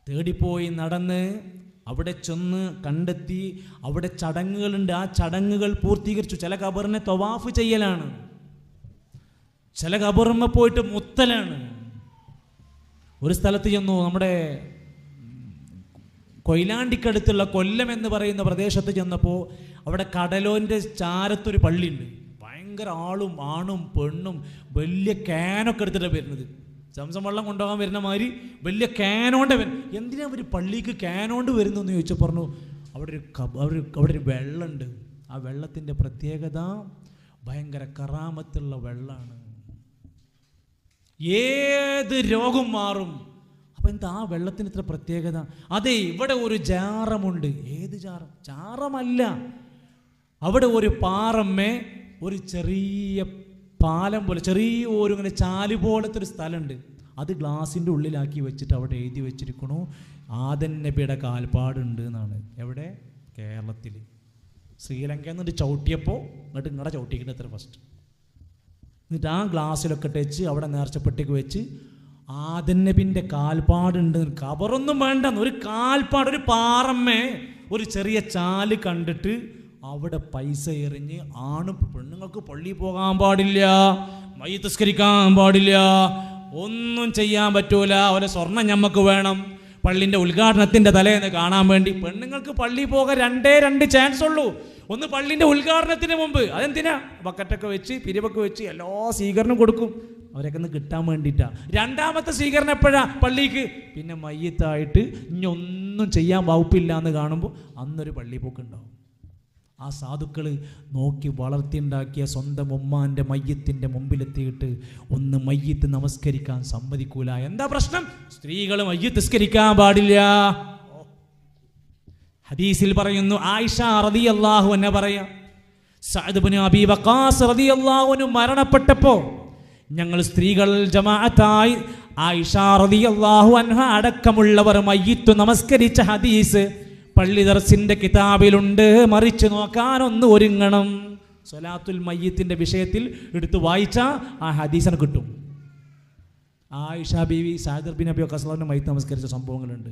തേടിപ്പോയി നടന്ന് അവിടെ ചെന്ന് കണ്ടെത്തി. അവിടെ ചടങ്ങുകളുണ്ട്. ആ ചടങ്ങുകൾ പൂർത്തീകരിച്ചു. ചില ഖബറിനെ തവാഫ് ചെയ്യലാണ്, ചില ഖബറിന്മ പോയിട്ട് മുത്തലാണ്. ഒരു സ്ഥലത്ത് ചെന്നു, നമ്മുടെ കൊയിലാണ്ടിക്കടുത്തുള്ള കൊല്ലം എന്ന് പറയുന്ന പ്രദേശത്ത് ചെന്നപ്പോൾ അവിടെ കടലോൻ്റെ ചാരത്തൊരു പള്ളിയുണ്ട്. ഭയങ്കര ആളും ആണും പെണ്ണും വലിയ ക്യാനൊക്കെ എടുത്തിട്ടാണ് വരുന്നത്. സംസം വെള്ളം കൊണ്ടുപോകാൻ വരുന്ന മാതിരി വലിയ ക്യാനോണ്ട് വരും. എന്തിനാ അവർ പള്ളിക്ക് ക്യാനോണ്ട് വരുന്നതെന്ന് ചോദിച്ചാൽ പറഞ്ഞു, അവിടെ ഒരു വെള്ളമുണ്ട്. ആ വെള്ളത്തിൻ്റെ പ്രത്യേകത ഭയങ്കര കറാമത്തുള്ള വെള്ളമാണ്, ഏത് രോഗം മാറും. അപ്പം എന്താ ആ വെള്ളത്തിന് ഇത്ര പ്രത്യേകത? അതെ, ഇവിടെ ഒരു ജാറമുണ്ട്. ഏത് ജാറം? ജാറമല്ല, അവിടെ ഒരു പാറമ്മേ ഒരു ചെറിയ പാലം പോലെ, ചെറിയ ഒരു ഇങ്ങനെ ചാല് പോലത്തെ ഒരു സ്ഥലമുണ്ട്. അത് ഗ്ലാസിൻ്റെ ഉള്ളിലാക്കി വെച്ചിട്ട് അവിടെ എഴുതി വെച്ചിരിക്കണു ആദൻ നബിയുടെ കാൽപ്പാടുണ്ട് എന്നാണ്. എവിടെ? കേരളത്തിൽ. ശ്രീലങ്കയിൽ നിന്നിട്ട് ചവിട്ടിയപ്പോൾ എന്നിട്ട് ഇങ്ങടെ ചവിട്ടിക്കിട്ട് എത്ര ഫസ്റ്റ്. എന്നിട്ട് ആ ഗ്ലാസ്സിലൊക്കെ ഇട്ടേച്ച് അവിടെ നേർച്ചപ്പെട്ടിക്ക് വെച്ച് ആദൻ നബിൻ്റെ കാൽപ്പാടുണ്ട്. കബറൊന്നും വേണ്ട, ഒരു കാൽപ്പാട്, ഒരു പാറമ്മേ ഒരു ചെറിയ ചാല് കണ്ടിട്ട് അവിടെ പൈസ എറിഞ്ഞ് ആണ് പെണ്ണുങ്ങൾക്ക് പള്ളിയിൽ പോകാൻ പാടില്ല, മയ്യിത്ത് നിസ്കരിക്കാൻ പാടില്ല, ഒന്നും ചെയ്യാൻ പറ്റൂല. ഒരു സ്വർണ്ണം ഞമ്മക്ക് വേണം പള്ളിൻ്റെ ഉദ്ഘാടനത്തിൻ്റെ തലേന്ന് കാണാൻ വേണ്ടി. പെണ്ണുങ്ങൾക്ക് പള്ളിയിൽ പോകാൻ രണ്ട് ചാൻസ് ഉള്ളൂ. ഒന്ന് പള്ളിൻ്റെ ഉദ്ഘാടനത്തിന് മുമ്പ്. അതെന്തിനാ? ബക്കറ്റൊക്കെ വെച്ച് പിരിവൊക്കെ വെച്ച് എല്ലാ സ്വീകരണം കൊടുക്കും, അവരൊക്കെ ഒന്ന് കിട്ടാൻ വേണ്ടിയിട്ടാണ്. രണ്ടാമത്തെ സ്വീകരണം എപ്പോഴാ? പള്ളിക്ക്. പിന്നെ മയ്യിത്തായിട്ട് ഇനി ഒന്നും ചെയ്യാൻ വകുപ്പില്ല എന്ന് കാണുമ്പോൾ അന്നൊരു പള്ളി പോക്കുണ്ടാവും. ആ സാധുക്കൾ നോക്കി വളർത്തിയുണ്ടാക്കിയ സ്വന്തം ഉമ്മാൻ്റെ മയ്യത്തിൻ്റെ മുമ്പിലെത്തിയിട്ട് ഒന്ന് മയ്യത്ത് നമസ്കരിക്കാൻ സമ്മതിക്കൂല. എന്താ പ്രശ്നം? സ്ത്രീകൾ മയ്യത്ത് നിസ്കരിക്കാൻ പാടില്ല. ഹദീസിൽ പറയുന്നു, ആയിഷ റളിയല്ലാഹു അൻഹ പറയാ, സഅദ് ഇബ്നു അബീ വഖാസ് റളിയല്ലാഹു അൻഹു മരണപ്പെട്ടപ്പോൾ ഞങ്ങൾ സ്ത്രീകൾ ജമാഅത്തായി ആയിഷ റളിയല്ലാഹു അൻഹ അടക്കമുള്ളവർ മയ്യിത്ത് നമസ്കരിച്ച ഹദീസ് പള്ളി ദർസിന്റെ കിതാബിലുണ്ട്. മറിച്ച് നോക്കാനൊന്ന് ഒരുങ്ങണം. സ്വലാത്തുൽ മയ്യിത്തിന്റെ വിഷയത്തിൽ എടുത്ത് വായിച്ചാൽ ആ ഹദീസിന് കിട്ടും. ആയിഷ ബീവി സഅദ് ബിൻ അബീ വഖാസ് മയ്യിത്ത് നമസ്കരിച്ച സംഭവങ്ങളുണ്ട്.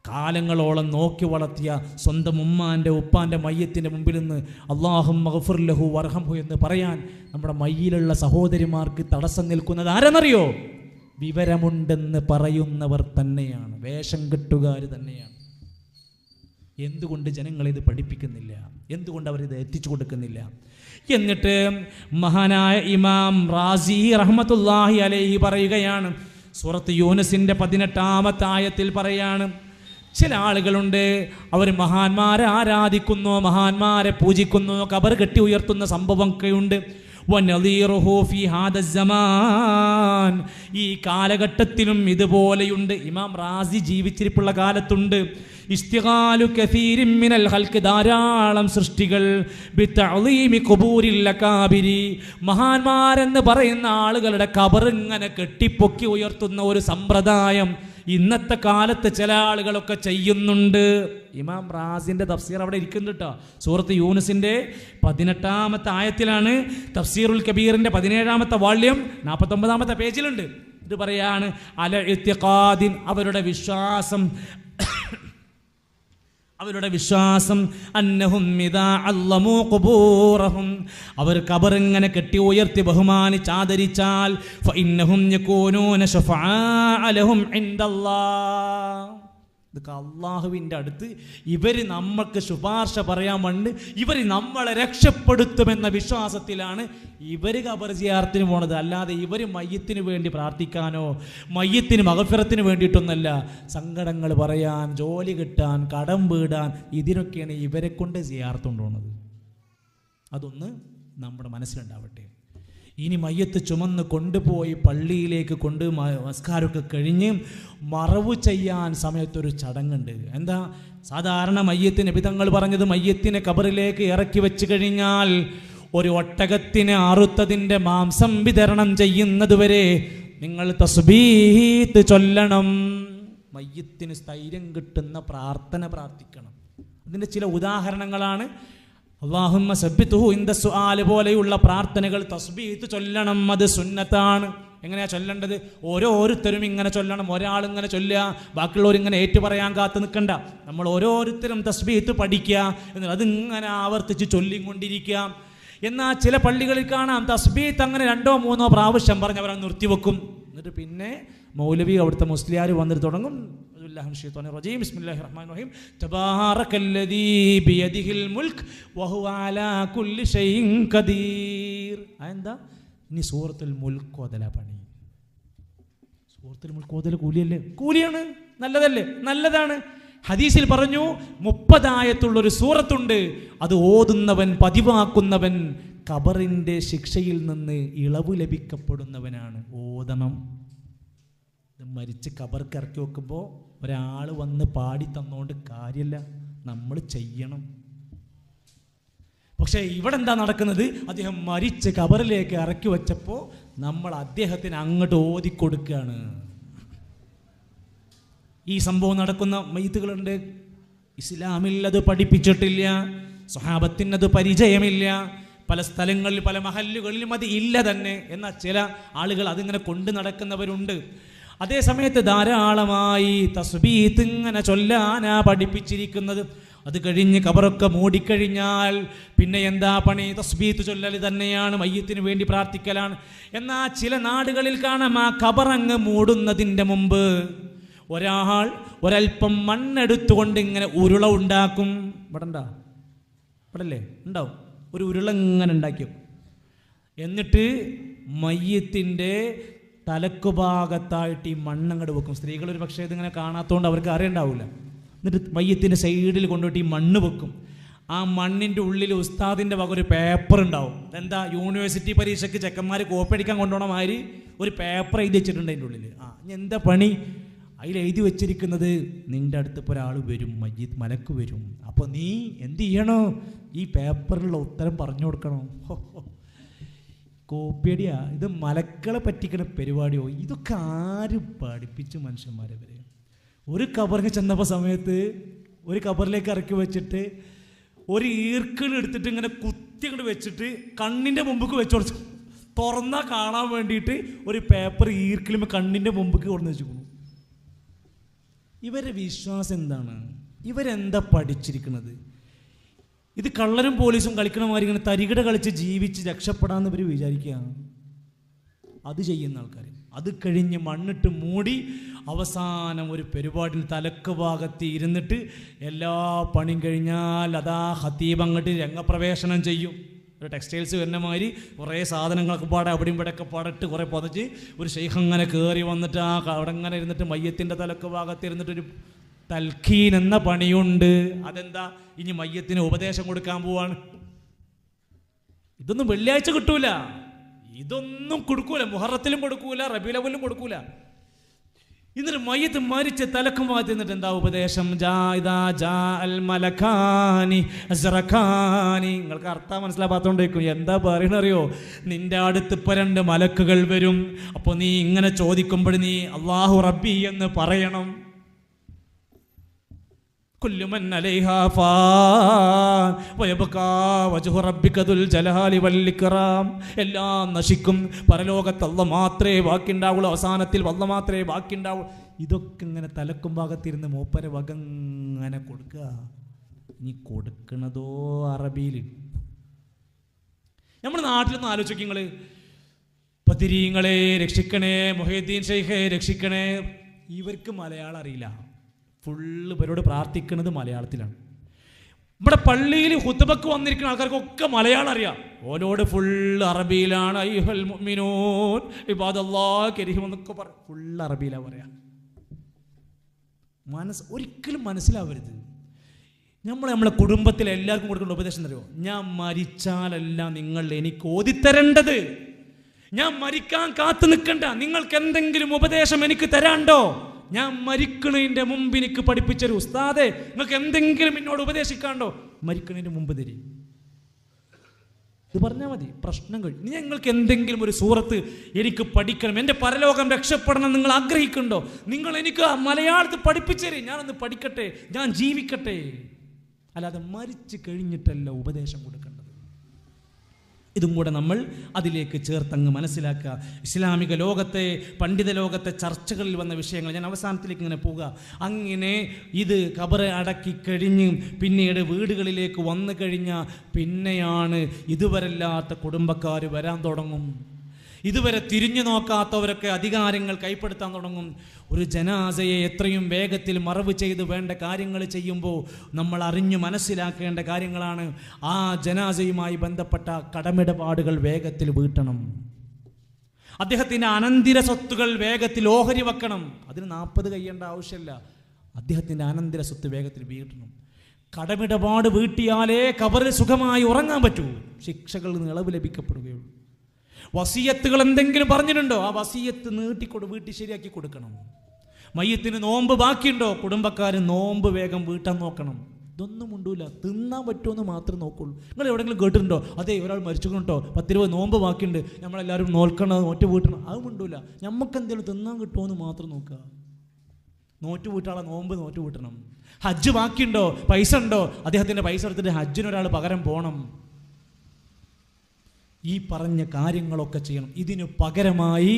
കാലങ്ങളോളം നോക്കി വളർത്തിയ സ്വന്തം ഉമ്മാൻ്റെ ഉപ്പാൻ്റെ മയ്യത്തിൻ്റെ മുമ്പിൽ നിന്ന് അല്ലാഹുമ്മ ഗഫിർ ലഹു വർഹംഹു എന്ന് പറയാൻ നമ്മുടെ മയ്യിലുള്ള സഹോദരിമാർക്ക് തടസ്സം നിൽക്കുന്നത് ആരെന്നറിയോ? വിവരമുണ്ടെന്ന് പറയുന്നവർ തന്നെയാണ്, വേഷം കെട്ടുകാർ തന്നെയാണ്. എന്തുകൊണ്ട് ജനങ്ങളിത് പഠിപ്പിക്കുന്നില്ല? എന്തുകൊണ്ട് അവരിത് എത്തിച്ചു കൊടുക്കുന്നില്ല? എന്നിട്ട് മഹാനായ ഇമാം റാസി റഹ്മത്തുള്ളാഹി അലൈഹി പറയുകയാണ്, സൂറത്ത് യൂനുസിൻ്റെ 18-ാമത്തെ ആയത്തിൽ പറയാണ്, ചില ആളുകളുണ്ട് അവർ മഹാന്മാരെ ആരാധിക്കുന്നു, മഹാന്മാരെ പൂജിക്കുന്നു, ഖബർ കെട്ടി ഉയർത്തുന്ന സംഭവമൊക്കെയുണ്ട്. ഈ കാലഘട്ടത്തിലും ഇതുപോലെയുണ്ട്. ഇമാം റാസി ജീവിച്ചിരിപ്പുള്ള കാലത്തുണ്ട്. ഇസ്തിഗാലു കസീരിൻ മിനൽ ഖൽഖ്, ധാരാളം സൃഷ്ടികൾ ബിതഅളീമി ഖുബൂരിൽ അകാബിരി, മഹാന്മാരെന്ന് പറയുന്ന ആളുകളുടെ ഖബർ ഇങ്ങനെ കെട്ടിപ്പൊക്കി ഉയർത്തുന്ന ഒരു സമ്പ്രദായം ഇന്നത്തെ കാലത്ത് ചില ആളുകളൊക്കെ ചെയ്യുന്നുണ്ട്. ഇമാം റാസിന്റെ തഫ്സീർ അവിടെ ഇരിക്കുന്നുണ്ട് കേട്ടോ. സൂറത്ത് യൂനുസിന്റെ 18-ാമത്തെ ആയത്തിലാണ്. തഫ്സീറുൽ കബീറിന്റെ 17-ാമത്തെ വാള്യം 49-ാമത്തെ പേജിലുണ്ട്. ഇത് പറയാണ്, അല ഇത്തിഖാദിൻ, അവരുടെ വിശ്വാസം അന്നഹും ഇദാ അല്ലമൂ ഖുബൂറഹും, അവർ ഖബർ ഇങ്ങനെ കെട്ടി ഉയർത്തി ബഹുമാനിച്ച് ആദരിച്ചാൽ ഫഇന്നഹും യകൂനൂന ശഫആഅ ലഹും ഇൻദല്ലാഹ്, ഇതൊക്കെ അള്ളാഹുവിൻ്റെ അടുത്ത് ഇവർ നമ്മൾക്ക് ശുപാർശ പറയാൻ വേണ്ടി ഇവർ നമ്മളെ രക്ഷപ്പെടുത്തുമെന്ന വിശ്വാസത്തിലാണ് ഇവർ ഖബർ സിയാറത്തിന് പോണത്. അല്ലാതെ ഇവർ മയ്യത്തിന് വേണ്ടി പ്രാർത്ഥിക്കാനോ മയ്യത്തിന് മഗ്ഫിറത്തിന് വേണ്ടിയിട്ടൊന്നല്ല. സങ്കടങ്ങൾ പറയാൻ, ജോലി കിട്ടാൻ, കടം വീടാൻ, ഇതിനൊക്കെയാണ് ഇവരെ കൊണ്ട് സിയാറത്ത് കൊണ്ടുപോകുന്നത്. അതൊന്ന് നമ്മുടെ മനസ്സിലുണ്ടാവട്ടെ. ഇനി മയ്യത്ത് ചുമന്ന് കൊണ്ടുപോയി പള്ളിയിലേക്ക് നമസ്കാരമൊക്കെ കഴിഞ്ഞ് മറവ് ചെയ്യാൻ സമയത്തൊരു ചടങ്ങുണ്ട്. എന്താ? സാധാരണ മയ്യത്തിന് നബി തങ്ങൾ പറഞ്ഞത്, മയ്യത്തിനെ ഖബറിലേക്ക് ഇറക്കി വെച്ച് കഴിഞ്ഞാൽ ഒരു ഒട്ടകത്തിന് അറുത്തതിൻ്റെ മാംസം വിതരണം ചെയ്യുന്നതുവരെ നിങ്ങൾ തസ്ബീഹ് ചൊല്ലണം. മയ്യത്തിന് സ്ഥൈര്യം കിട്ടുന്ന പ്രാർത്ഥന പ്രാർത്ഥിക്കണം. അതിൻ്റെ ചില ഉദാഹരണങ്ങളാണ് അല്ലാഹുമ്മ സബ്ബിത്ഹു ഇൻദ സുആൽ പോലെയുള്ള പ്രാർത്ഥനകൾ തസ്ബീഹ് ചൊല്ലണം. അത് സുന്നത്താണ്. എങ്ങനെയാ ചൊല്ലേണ്ടത്? ഓരോരുത്തരും ഇങ്ങനെ ചൊല്ലണം. ഒരാളിങ്ങനെ ചൊല്ലുക, ബാക്കിയുള്ളവരിങ്ങനെ ഏറ്റു പറയാൻ കാത്തു നിൽക്കണ്ട. നമ്മൾ ഓരോരുത്തരും തസ്ബീഹ് പഠിക്കുക, എന്നിട്ട് അതിങ്ങനെ ആവർത്തിച്ച് ചൊല്ലിക്കൊണ്ടിരിക്കുക. എന്നാൽ ചില പള്ളികളിൽ കാണാം തസ്ബീഹ് അങ്ങനെ 2 or 3 പ്രാവശ്യം പറഞ്ഞ് അവരങ്ങ് നിർത്തിവെക്കും. എന്നിട്ട് പിന്നെ മൗലവി അവിടുത്തെ മുസ്ലിയാർ വന്നിട്ട് തുടങ്ങും, ബിസ്മില്ലാഹിർ റഹ്മാനിർ റഹീം, തബാറകല്ലദീ ബിയദിഹിൽ മുൽക്ക് വഹുവ അലാ കുല്ലി ഷൈഇൻ ഖദീർ. അതെന്താ? ഇനി സൂറത്തുൽ മുൽക്ക് ഓതല പണി. സൂറത്തുൽ മുൽക്ക് ഓതൽ കൂലിയല്ലേ? കൂലിയാണ്, നല്ലതല്ലേ? നല്ലതാണ്. ഹദീസിൽ പറഞ്ഞു 30 ആയത്തുള്ളൊരു സൂറത്തുണ്ട്, അത് ഓതുന്നവൻ, പതിവാക്കുന്നവൻ ഖബറിൻ്റെ ശിക്ഷയിൽ നിന്ന് ഇളവ് ലഭിക്കപ്പെടുന്നവനാണ്. ഓതണം. മരിച്ച് ഖബർക്ക് ഇറക്കി വെക്കുമ്പോൾ ഒരാൾ വന്ന് പാടി തന്നോണ്ട് കാര്യമില്ല, നമ്മൾ ചെയ്യണം. പക്ഷേ ഇവിടെ എന്താ നടക്കുന്നത്? അദ്ദേഹം മരിച്ച് ഖബറിലേക്ക് ഇറക്കി വെച്ചപ്പോൾ നമ്മൾ അദ്ദേഹത്തിന് അങ്ങോട്ട് ഓതിക്കൊടുക്കുകയാണ്. ഈ സംഭവം നടക്കുന്ന മയ്യിത്തുകളുണ്ട്. ഇസ്ലാമിൽ അത് പഠിപ്പിച്ചിട്ടില്ല, സ്വഹാബത്തിനത് പരിചയമില്ല, പല സ്ഥലങ്ങളിൽ പല മഹല്ലുകളിലും അത് ഇല്ല തന്നെ. എന്നാൽ ചില ആളുകൾ അതിങ്ങനെ കൊണ്ടു നടക്കുന്നവരുണ്ട്. അതേ സമയത്ത് ധാരാളമായി തസ്ബീഹ് ഇങ്ങനെ ചൊല്ലാനാ പഠിപ്പിച്ചിരിക്കുന്നത്. അത് കഴിഞ്ഞ് ഖബറൊക്കെ മൂടിക്കഴിഞ്ഞാൽ പിന്നെ എന്താ പണി? തസ്ബീഹ് ചൊല്ലൽ തന്നെയാണ്, മയ്യത്തിന് വേണ്ടി പ്രാർത്ഥിക്കലാണ്. എന്നാൽ ചില നാടുകളിൽ കാണാം ആ ഖബറങ്ങ് മൂടുന്നതിൻ്റെ മുമ്പ് ഒരൽപ്പം മണ്ണെടുത്തുകൊണ്ട് ഇങ്ങനെ ഉരുള ഉണ്ടാക്കും. ഇവിടെ ഉണ്ടാ? ഇവിടെ അല്ലേ ഉണ്ടാവും. ഒരു ഉരുള ഇങ്ങനെ ഉണ്ടാക്കിയോ, എന്നിട്ട് മയ്യത്തിൻ്റെ തലക്കുഭാഗത്തായിട്ട് ഈ മണ്ണങ്ങട് വെക്കും. സ്ത്രീകൾ ഒരു പക്ഷേ ഇതിങ്ങനെ കാണാത്തതുകൊണ്ട് അവർക്ക് അറിയണ്ടാവില്ല. എന്നിട്ട് മയ്യത്തിൻ്റെ സൈഡിൽ കൊണ്ടുപോയിട്ട് ഈ മണ്ണ് വെക്കും. ആ മണ്ണിൻ്റെ ഉള്ളിൽ ഉസ്താദിൻ്റെ വക ഒരു പേപ്പർ ഉണ്ടാവും. എന്താ? യൂണിവേഴ്സിറ്റി പരീക്ഷയ്ക്ക് ചെക്കന്മാർ കോപ്പി അടിക്കാൻ കൊണ്ടുപോകണ മാതിരി ഒരു പേപ്പർ എഴുതി വെച്ചിട്ടുണ്ട് അതിൻ്റെ ഉള്ളിൽ. എന്താ പണി? അതിൽ എഴുതി വെച്ചിരിക്കുന്നത്, നിൻ്റെ അടുത്ത് ഇപ്പോൾ ഒരാൾ വരും, മയ്യിത്ത് മലക്ക് വരും. അപ്പോൾ നീ എന്ത് ചെയ്യണോ? ഈ പേപ്പറിലുള്ള ഉത്തരം പറഞ്ഞു കൊടുക്കണം. കോപ്പിയടിയാ ഇത്? മലക്കളെ പറ്റിക്കണ പരിപാടിയോ? ഇതൊക്കെ ആര് പഠിപ്പിച്ചു മനുഷ്യന്മാരെ? വരെ ഒരു ഖബറിന് ചെന്നപ്പോൾ സമയത്ത് ഒരു ഖബറിലേക്ക് ഇറക്കി വെച്ചിട്ട് ഒരു ഈർക്കിൾ എടുത്തിട്ട് ഇങ്ങനെ കുത്തി കൊണ്ട് വെച്ചിട്ട് കണ്ണിൻ്റെ മുമ്പ് വെച്ച് കൊടുത്തു. തുറന്നാൽ കാണാൻ വേണ്ടിയിട്ട് ഒരു പേപ്പർ ഈർക്കിളുമ്പോൾ കണ്ണിൻ്റെ മുമ്പ് കൊണ്ടു വെച്ചിരിക്കുന്നു. ഇവരുടെ വിശ്വാസം എന്താണ്? ഇവരെന്താ പഠിച്ചിരിക്കുന്നത്? ഇത് കള്ളരും പോലീസും കളിക്കണ മാതിരി ഇങ്ങനെ തരികിട കളിച്ച് ജീവിച്ച് രക്ഷപ്പെടാമെന്ന് ഇവർ വിചാരിക്കുക. അത് ചെയ്യുന്ന ആൾക്കാർ അത് കഴിഞ്ഞ് മണ്ണിട്ട് മൂടി അവസാനം ഒരു പരിപാടിയിൽ തലക്ക് ഭാഗത്ത് ഇരുന്നിട്ട് എല്ലാ പണിയും കഴിഞ്ഞാൽ അതാ ഖതീബ് അങ്ങോട്ട് രംഗപ്രവേശനം ചെയ്യും. ഒരു ടെക്സ്റ്റൈൽസ് വരുന്ന മാതിരി കുറേ സാധനങ്ങളൊക്കെ പാടെ അവിടെയും ഇവിടെയൊക്കെ പാടിട്ട് കുറേ പൊതച്ച് ഒരു ശൈഖ് അങ്ങനെ കയറി വന്നിട്ട് അവിടെ അങ്ങനെ ഇരുന്നിട്ട് മയ്യത്തിൻ്റെ തലക്ക് ഭാഗത്ത് ഇരുന്നിട്ടൊരു തൽഖീൻ എന്ന പണിയുണ്ട്. അതെന്താ? ഇനി മയ്യത്തിന് ഉപദേശം കൊടുക്കാൻ പോവാണ്. ഇതൊന്നും വെള്ളിയാഴ്ച കിട്ടൂല, ഇതൊന്നും കൊടുക്കൂല, മുഹറത്തിലും കൊടുക്കൂല, റബീഉൽ അവ്വലിലും കൊടുക്കൂല. എന്നിട്ട് മയ്യത്ത് മരിച്ച് തലക്കും ഭാഗത്ത് എന്നിട്ട് എന്താ ഉപദേശം? നിങ്ങൾക്ക് അർത്ഥം മനസ്സിലാക്കാത്തോണ്ടേക്കും. എന്താ പറയണറിയോ? നിന്റെ അടുത്ത് ഇപ്പൊ 2 മലക്കുകൾ വരും. അപ്പോൾ നീ ഇങ്ങനെ ചോദിക്കുമ്പോൾ നീ അല്ലാഹു റബ്ബി എന്ന് പറയണം. കുല്ലു മൻ അലൈഹാ ഫാൻ വയബ്കാ വജ്ഹു റബ്ബിക ദുൽ ജലാലി വൽ ഇക്റാം. എല്ലാം നശിക്കും, പരലോകത്ത് അല്ലാഹ് മാത്രമേ ബാക്കിയുണ്ടാവുള്ളൂ, അവസാനത്തിൽ അല്ലാഹ് മാത്രമേ ബാക്കിയുണ്ടാവുള്ളൂ. ഇതൊക്കെ ഇങ്ങനെ തലക്കും ഭാഗത്തിരുന്ന് മൂപ്പര വക ഇങ്ങനെ കൊടുക്കുക. ഇനി കൊടുക്കണതോ അറബിയിൽ. നമ്മുടെ നാട്ടിലൊന്നും ആലോചിക്കും നിങ്ങൾ. ബദരീങ്ങളെ രക്ഷിക്കണേ, മുഹീദ്ദീൻ ഷെയ്ഖെ രക്ഷിക്കണേ. ഇവർക്ക് മലയാളം അറിയില്ല. ഫുള്ള് ഇവരോട് പ്രാർത്ഥിക്കുന്നത് മലയാളത്തിലാണ്. ഇവിടെ പള്ളിയിൽ ഖുത്ബക്ക് വന്നിരിക്കുന്ന ആൾക്കാർക്കൊക്കെ മലയാളം അറിയാം. ഓരോട് ഫുള്ള് അറബിയിലാണ്. അയ്യുഹൽ മുഅ്മിനൂൻ ഇബാദല്ലാഹ് കരീം എന്നൊക്കെ പറയും. ഫുള്ള് അറബിയിലാണ് പറയാം. ഒരിക്കലും മനസ്സിലാവരുത്. നമ്മളെ കുടുംബത്തിലെ എല്ലാവർക്കും കൊടുക്കേണ്ട ഉപദേശം അറിയോ? ഞാൻ മരിച്ചാലല്ല നിങ്ങൾ എനിക്ക് ഓതിത്തരേണ്ടത്. ഞാൻ മരിക്കാൻ കാത്തു നിൽക്കണ്ട. നിങ്ങൾക്ക് എന്തെങ്കിലും ഉപദേശം എനിക്ക് തരാണ്ടോ? ഞാൻ മരിക്കണതിൻ്റെ മുമ്പ് എനിക്ക് പഠിപ്പിച്ചൊരു ഉസ്താദെ, നിങ്ങൾക്ക് എന്തെങ്കിലും എന്നോട് ഉപദേശിക്കാണ്ടോ? മരിക്കണതിൻ്റെ മുമ്പ് തരി. ഇത് പറഞ്ഞാൽ മതി, പ്രശ്നം കഴിഞ്ഞു. ഇനി നിങ്ങൾക്ക് എന്തെങ്കിലും ഒരു സൂറത്ത് എനിക്ക് പഠിക്കണം, എൻ്റെ പരലോകം രക്ഷപ്പെടണം നിങ്ങൾ ആഗ്രഹിക്കുന്നുണ്ടോ? നിങ്ങൾ എനിക്ക് മലയാളത്തിൽ പഠിപ്പിച്ചേരി, ഞാനൊന്ന് പഠിക്കട്ടെ, ഞാൻ ജീവിക്കട്ടെ. അല്ലാതെ മരിച്ചു കഴിഞ്ഞിട്ടല്ല ഉപദേശം കൊടുക്കേണ്ടത്. ഇതും കൂടെ നമ്മൾ അതിലേക്ക് ചേർത്തങ്ങ് മനസ്സിലാക്കുക. ഇസ്ലാമിക ലോകത്തെ, പണ്ഡിത ലോകത്തെ ചർച്ചകളിൽ വന്ന വിഷയങ്ങൾ ഞാൻ അവസാനത്തിലേക്ക് ഇങ്ങനെ പോവുക. അങ്ങനെ ഇത് ഖബർ അടക്കി കഴിഞ്ഞ് പിന്നീട് വീടുകളിലേക്ക് വന്നു കഴിഞ്ഞാൽ പിന്നെയാണ് ഇതുവരെല്ലാത്ത കുടുംബക്കാർ വരാൻ തുടങ്ങും. ഇതുവരെ തിരിഞ്ഞു നോക്കാത്തവരൊക്കെ അധികാരങ്ങൾ കൈപ്പെടുത്താൻ തുടങ്ങും. ഒരു ജനാസയെ എത്രയും വേഗത്തിൽ മറവ് ചെയ്ത് വേണ്ട കാര്യങ്ങൾ ചെയ്യുമ്പോൾ നമ്മൾ അറിഞ്ഞു മനസ്സിലാക്കേണ്ട കാര്യങ്ങളാണ്. ആ ജനാസയുമായി ബന്ധപ്പെട്ട കടമിടപാടുകൾ വേഗത്തിൽ വീട്ടണം. അദ്ദേഹത്തിൻ്റെ അനന്തര സ്വത്തുകൾ വേഗത്തിൽ ഓഹരി വെക്കണം. അതിന് 40 കഴിയേണ്ട ആവശ്യമില്ല. അദ്ദേഹത്തിൻ്റെ അനന്തര സ്വത്ത് വേഗത്തിൽ വീട്ടണം. കടമിടപാട് വീട്ടിയാലേ ഖബറിൽ സുഖമായി ഉറങ്ങാൻ പറ്റൂ, ശിക്ഷകളിൽ നിന്ന് ഇളവ് ലഭിക്കപ്പെടുകയുള്ളൂ. വസിയത്തുകൾ എന്തെങ്കിലും പറഞ്ഞിട്ടുണ്ടോ, ആ വസിയത്ത് വീട്ടി ശരിയാക്കി കൊടുക്കണം. മയ്യത്തിന് നോമ്പ് ബാക്കിയുണ്ടോ, കുടുംബക്കാർ നോമ്പ് വേഗം വീട്ടാൻ നോക്കണം. ഇതൊന്നും ഉണ്ടൂല, തിന്നാൻ പറ്റുമെന്ന് മാത്രം നോക്കുള്ളൂ. നിങ്ങൾ എവിടെയെങ്കിലും കേട്ടിട്ടുണ്ടോ, അതെ ഒരാൾ മരിച്ചുകൊണ്ടോ 10-20 നോമ്പ് ബാക്കിയുണ്ട്, നമ്മളെല്ലാവരും നോക്കണം, നോറ്റ് വീട്ടണം, അത് ഉണ്ടൂല. നമുക്ക് എന്തെങ്കിലും തിന്നാൻ കിട്ടുമോ മാത്രം നോക്കുക. നോറ്റ് വീട്ടാളെ നോമ്പ് നോറ്റ് വീട്ടണം. ഹജ്ജ് ബാക്കിയുണ്ടോ, പൈസ ഉണ്ടോ, അദ്ദേഹത്തിൻ്റെ പൈസ എടുത്തിട്ട് ഹജ്ജിനൊരാൾ പകരം പോകണം. ഈ പറഞ്ഞ കാര്യങ്ങളൊക്കെ ചെയ്യണം. ഇതിനു പകരമായി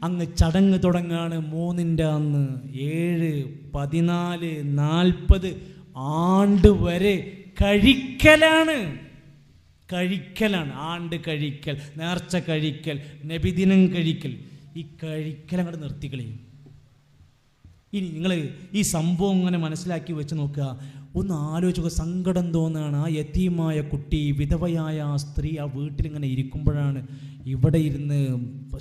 അങ്ങ് ചടങ്ങ് തുടങ്ങാണ് 3-ന്റെ അന്ന് 7, 14, 40 ആണ്ട് വരെ കഴിക്കലാണ്. ആണ്ട് കഴിക്കൽ, നേർച്ച കഴിക്കൽ, നബിദിനം കഴിക്കൽ, ഈ കഴിക്കൽ അങ്ങോട്ട് നിർത്തിക്കളയും. ഇനി നിങ്ങൾ ഈ സംഭവം ഇങ്ങനെ മനസ്സിലാക്കി വെച്ച് നോക്കുക. ഒന്ന് ആലോചിക്കുക, സങ്കടം തോന്നുകയാണ്. ആ യതീമായ കുട്ടി, വിധവയായ ആ സ്ത്രീ ആ വീട്ടിലിങ്ങനെ ഇരിക്കുമ്പോഴാണ് ഇവിടെ ഇരുന്ന്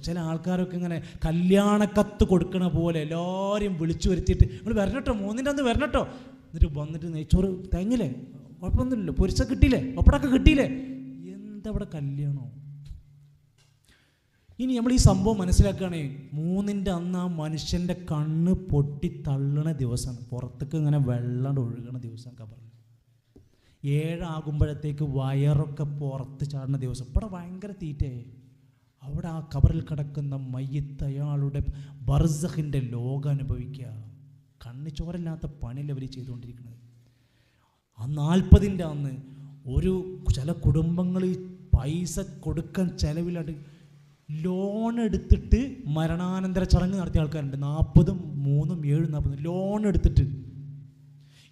ചില ആൾക്കാരൊക്കെ ഇങ്ങനെ കല്യാണക്കത്ത് കൊടുക്കണ പോലെ എല്ലാവരെയും വിളിച്ചു വരുത്തിയിട്ട് നിങ്ങൾ വരണട്ടോ, 3-ന്റെ അന്ന് വരണട്ടോ, എന്നിട്ട് വന്നിട്ട് നെയ്ച്ചോറ് തേങ്ങില്ലേ, കുഴപ്പമൊന്നുമില്ലല്ലോ, പൊരിച്ച കിട്ടിയില്ലേ, പപ്പടമൊക്കെ കിട്ടിയില്ലേ, എന്താ ഇവിടെ കല്യാണോ? ഇനി നമ്മൾ ഈ സംഭവം മനസ്സിലാക്കുകയാണേ, 3-ന്റെ അന്ന് ആ മനുഷ്യൻ്റെ കണ്ണ് പൊട്ടി തള്ളണ ദിവസമാണ്, പുറത്തേക്ക് ഇങ്ങനെ വെള്ളം ഒഴുകണ ദിവസം ഖബറിൽ. 7 ആകുമ്പോഴത്തേക്ക് വയറൊക്കെ പുറത്ത് ചാടുന്ന ദിവസം. ഇവിടെ ഭയങ്കര തീറ്റയെ. അവിടെ ആ ഖബറിൽ കിടക്കുന്ന മയ്യത്ത് അയാളുടെ ബർസഖിൻ്റെ ലോകം അനുഭവിക്കുക. കണ്ണ് ചോരല്ലാത്ത പണിയല്ല അവർ ചെയ്തുകൊണ്ടിരിക്കുന്നത്. ആ 40-ന്റെ അന്ന് ചില കുടുംബങ്ങൾ പൈസ കൊടുക്കാൻ ചിലവിലായിട്ട് ലോൺ എടുത്തിട്ട് മരണാനന്തര ചടങ്ങ് നടത്തിയ ആൾക്കാരുണ്ട്. 40, 3, 7, 40 ലോൺ എടുത്തിട്ട്.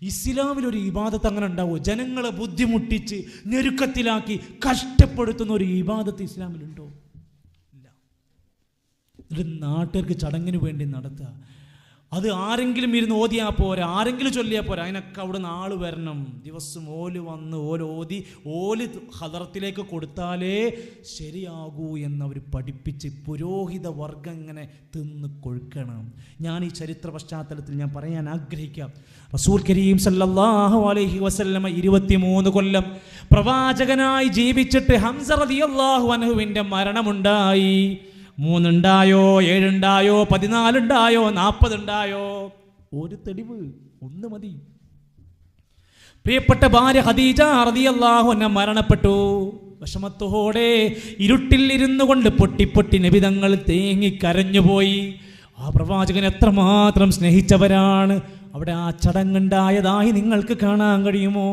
ഇസ്ലാമിലൊരു ഇബാദത്ത് അങ്ങനെ ഉണ്ടാവുമോ? ജനങ്ങളെ ബുദ്ധിമുട്ടിച്ച് ഞെരുക്കത്തിലാക്കി കഷ്ടപ്പെടുത്തുന്ന ഒരു ഇബാദത്ത് ഇസ്ലാമിലുണ്ടോ? ഇല്ല. ഒരു നാട്ടുകാർക്ക് ചടങ്ങിന് വേണ്ടി നടത്തുക. അത് ആരെങ്കിലും ഇരുന്ന് ഓതിയാൽ പോരാ, ആരെങ്കിലും ചൊല്ലിയാൽ പോരാ, അതിനൊക്കെ അവിടെ നിന്ന് ആൾ വരണം. ദിവസം വന്ന് ഓതി ഹദറത്തിലേക്ക് കൊടുത്താലേ ശരിയാകൂ എന്നവർ പഠിപ്പിച്ച് പുരോഹിത വർഗം ഇങ്ങനെ തിന്ന് കൊഴുക്കണം. ഞാൻ ഈ ചരിത്ര പശ്ചാത്തലത്തിൽ ഞാൻ പറയാൻ ആഗ്രഹിക്കാം. റസൂൽ കരീം സല്ലല്ലാഹു അലൈഹി വസല്ലമ 23 കൊല്ലം പ്രവാചകനായി ജീവിച്ചിട്ട് ഹംസ റളിയല്ലാഹു അൻഹുവിൻ്റെ മരണമുണ്ടായി. 3 ഉണ്ടായോ, 7 ഉണ്ടായോ, 14 ഉണ്ടായോ, 40 ഉണ്ടായോ? ഒരു തെളിവ് ഒന്ന് മതി. പ്രിയപ്പെട്ട ഭാര്യ ഖദീജ റളിയല്ലാഹു അൻഹ മരണപ്പെട്ടു. വിഷമത്തോടെ ഇരുട്ടിൽ ഇരുന്നു കൊണ്ട് പൊട്ടി നബി തങ്ങൾ തേങ്ങിക്കരഞ്ഞുപോയി. ആ പ്രവാചകൻ എത്രമാത്രം സ്നേഹിച്ചവരാണ്. അവിടെ ആ ചടങ്ങുണ്ടായതായി നിങ്ങൾക്ക് കാണാൻ കഴിയുമോ?